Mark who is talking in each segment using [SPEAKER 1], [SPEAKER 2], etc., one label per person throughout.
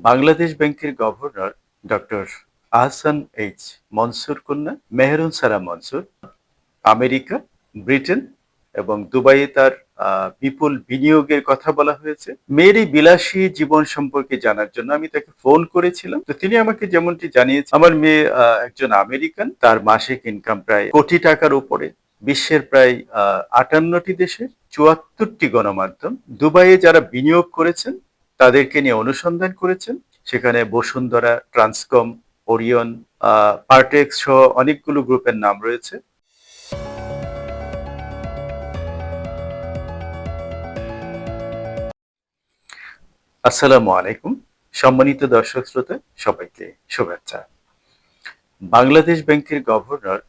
[SPEAKER 1] বাংলাদেশ ব্যাংকের governor doctor Ahsan H Mansur কন্যা মেহেরুনসারা Mansur America, Britain এবং দুবাইয়ে তার বিপুল বিনিয়োগের কথা বলা হয়েছে। মেয়ের এই বিলাসী জীবন সম্পর্কে জানার জন্য আমি তাকে ফোন করেছিলাম। তো তিনি আমাকে যেমনটি জানিয়েছেন, আমার মেয়ে একজন আমেরিকান, তার মাসিক ইনকাম প্রায় কোটি টাকার উপরে। বিশ্বের প্রায় 58টি দেশের 74টি গণমাধ্যম দুবাইয়ে যারা বিনিয়োগ করেছেন তাদেরকে নিয়ে অনুসন্ধান করেছেন। সেখানে বসুন্ধরা, ট্রান্সকম, ওরিয়ন, পার্টেক্স সহ অনেকগুলো গ্রুপের নাম রয়েছে। আসসালামু আলাইকুম, সম্মানিত দর্শক শ্রোতা সবাইকে শুভেচ্ছা। বাংলাদেশ ব্যাংকের governor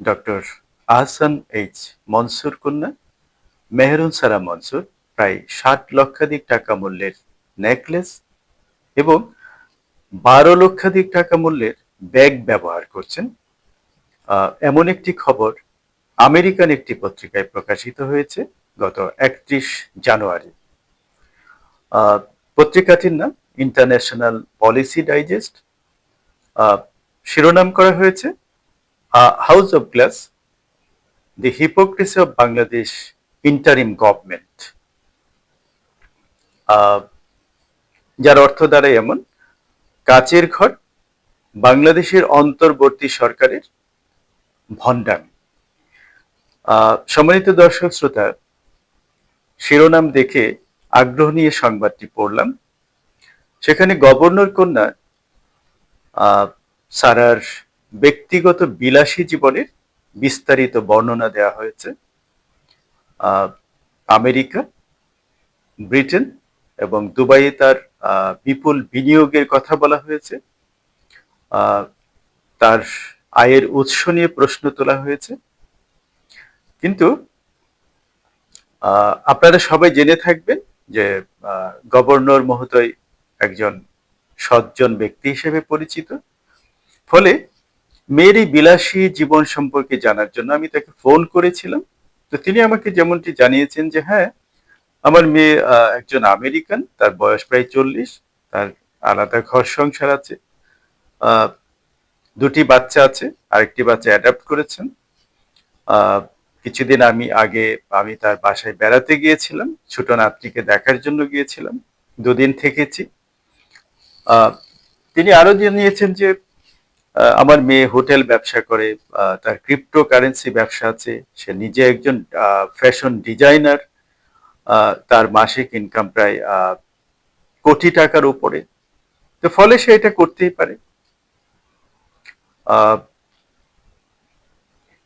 [SPEAKER 1] doctor Ahsan H Mansur কন্যা মেহেরুনসারা মনসুর প্রায় 60 লক্ষাধিক টাকা মূল্যের নেকলেস এবং 12 লক্ষাধিক টাকা মূল্যের ব্যাগ ব্যবহার করছেন, এমন একটি খবর আমেরিকান একটি পত্রিকায় প্রকাশিত হয়েছে গত 31 জানুয়ারি। পত্রিকাটির নাম ইন্টারন্যাশনাল পলিসি ডাইজেস্ট। শিরোনাম করা হয়েছে house of glass, the hypocrisy of Bangladesh interim government, যার অর্থ দাঁড়ায় এমন: কাচের ঘর, বাংলাদেশের অন্তর্বর্তী সরকারের ভণ্ডামি। সম্মানিত দর্শক শ্রোতা, শিরোনাম দেখে আগ্রহ নিয়ে সংবাদটি পড়লাম। সেখানে গভর্নর কন্যা সারার ব্যক্তিগত বিলাসী জীবনের বিস্তারিত বর্ণনা দেওয়া হয়েছে। আমেরিকা, ব্রিটেন এবং দুবাইয়ে তার বিপুল বিনিয়োগের কথা বলা হয়েছে। তার আয়ের উৎস নিয়ে প্রশ্ন তোলা হয়েছে। কিন্তু আপনারা সবাই জেনে থাকবেন যে গভর্নর মহোদয় একজন সজ্জন ব্যক্তি হিসেবে পরিচিত। ফলে মেয়ের এই বিলাসী জীবন সম্পর্কে জানার জন্য আমি তাকে ফোন করেছিলাম। তো তিনি আমাকে যেমনটি জানিয়েছেন যে হ্যাঁ, আমার মেয়ে একজন আমেরিকান, তার বয়স প্রায় 40, তার আলাদা ঘর সংসার আছে, দুটি বাচ্চা আছে, আরেকটি বাচ্চা অ্যাডাপ্ট করেছেন। কিছুদিন আগে আমি তার বাসায় বেড়াতে গিয়েছিলাম, ছোট নাতনিকে দেখার জন্য গিয়েছিলাম, 2 দিন থেকেছি। তিনি আরো জানিয়েছেন যে আমার মেয়ে হোটেল ব্যবসা করে, তার ক্রিপ্টো কারেন্সি ব্যবসা আছে, সে নিজে একজন ফ্যাশন ডিজাইনার, তার মাসিক ইনকাম প্রায় কোটি টাকার উপরে। তো ফলে সে এটা করতেই পারে।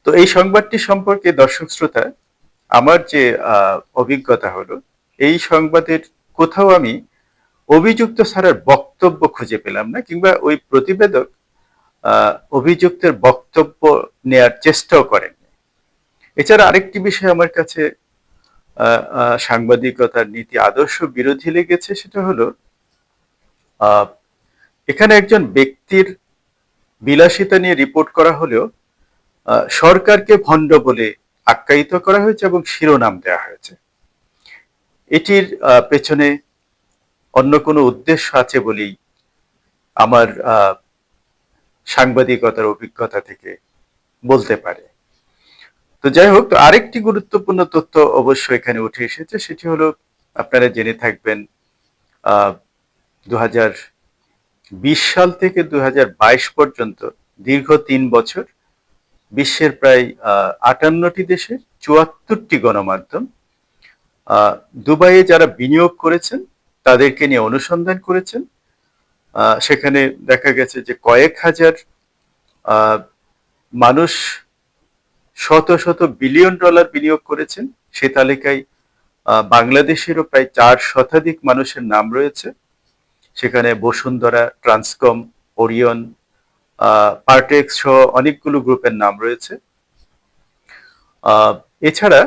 [SPEAKER 1] তো এই সংবাদটি সম্পর্কে দর্শক শ্রোতা, আমার যে অভিজ্ঞতা হলো, এই সংবাদের কোথাও আমি অভিযুক্ত স্যারের বক্তব্য খুঁজে পেলাম না, কিংবা ওই প্রতিবেদক অভিযুক্তের বক্তব্য নেয়ার চেষ্টাও করেন। এছাড়া আরেকটি বিষয় আমার কাছে সাংবাদিকতার নীতি আদর্শ বিরোধী লেগেছে, সেটা হলো এখানে একজন ব্যক্তির বিলাসিতা নিয়ে রিপোর্ট করা হলেও সরকারকে ভণ্ড বলে আখ্যায়িত করা হয়েছে এবং শিরোনাম দেওয়া হয়েছে। এটির পেছনে অন্য কোনো উদ্দেশ্য আছে বলেই আমার সাংবাদিকতার অভিজ্ঞতা থেকে বলতে পারে। তো যাই হোক, তো আরেকটি গুরুত্বপূর্ণ তথ্য অবশ্য এখানে উঠে এসেছে, সেটি হলো আপনারা জেনে থাকবেন 2020 সাল থেকে 2022 পর্যন্ত দীর্ঘ 3 বছর বিশ্বের প্রায় 58টি দেশের 74টি গণমাধ্যম দুবাইয়ে যারা বিনিয়োগ করেছেন তাদেরকে নিয়ে অনুসন্ধান করেছেন। সেখানে দেখা গেছে যে কয়েক হাজার মানুষ শত শত বিলিয়ন ডলার বিনিয়োগ করেছেন। সে তালিকায় বাংলাদেশেরও প্রায় 4 শতাধিক মানুষের নাম রয়েছে। সেখানে বসুন্ধরা, ট্রান্সকম, ওরিয়ন, পার্টেক্স সহ অনেকগুলো গ্রুপের নাম রয়েছে। এছাড়া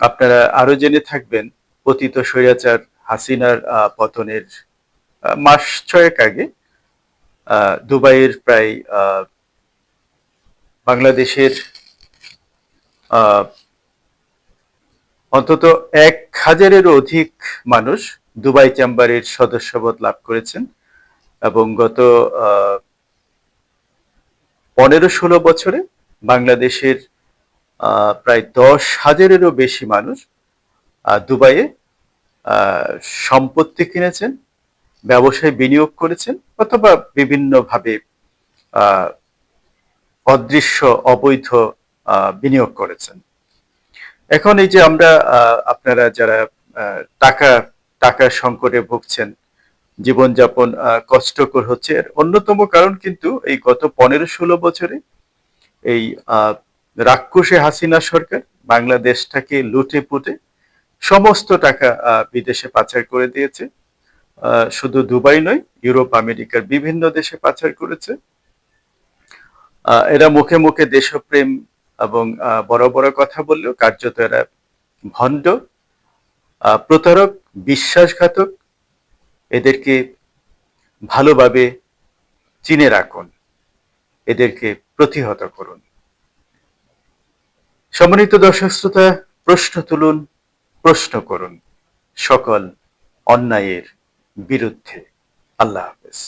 [SPEAKER 1] আপনারা আরো জেনে থাকবেন, পতিত স্বৈরাচার হাসিনার পতনের মাস 6 আগে দুবাইয়ের প্রায় বাংলাদেশের অন্তত 1000-এরও অধিক মানুষ দুবাই চেম্বারের সদস্যপদ লাভ করেছেন এবং গত 15-16 বছরে বাংলাদেশের প্রায় 10,000-এরও বেশি মানুষ দুবাইয়ে আহ, সম্পত্তি কিনেছেন, ব্যবসায় বিনিয়োগ করেছেন অথবা বিভিন্নভাবে আহ, অদৃশ্য অবৈধ বিনিয়োগ করেছেন। এখন এই যে আমরা আপনারা যারা টাকা টাকার সংকটে ভুগছেন, জীবনযাপন কষ্টকর হচ্ছে, এর অন্যতম কারণ কিন্তু এই গত 15-16 বছরে এই রাক্ষসে হাসিনা সরকার বাংলাদেশটাকে লুটে পুটে সমস্ত টাকা বিদেশে পাচার করে দিয়েছে। শুধু দুবাই নয়, ইউরোপ আমেরিকার বিভিন্ন দেশে পাচার করেছে। এরা মুখে মুখে দেশপ্রেম এবং বড় বড় কথা বললেও কার্যত এরা ভণ্ড, প্রতারক, বিশ্বাসঘাতক। এদেরকে ভালোভাবে চিনে রাখুন, এদেরকে প্রতিহত করুন। সম্মানিত দর্শক শ্রোতা, প্রশ্ন তুলুন, প্রশ্ন করুন সকল অন্যায়ের বিরুদ্ধে। আল্লাহ হাফেজ।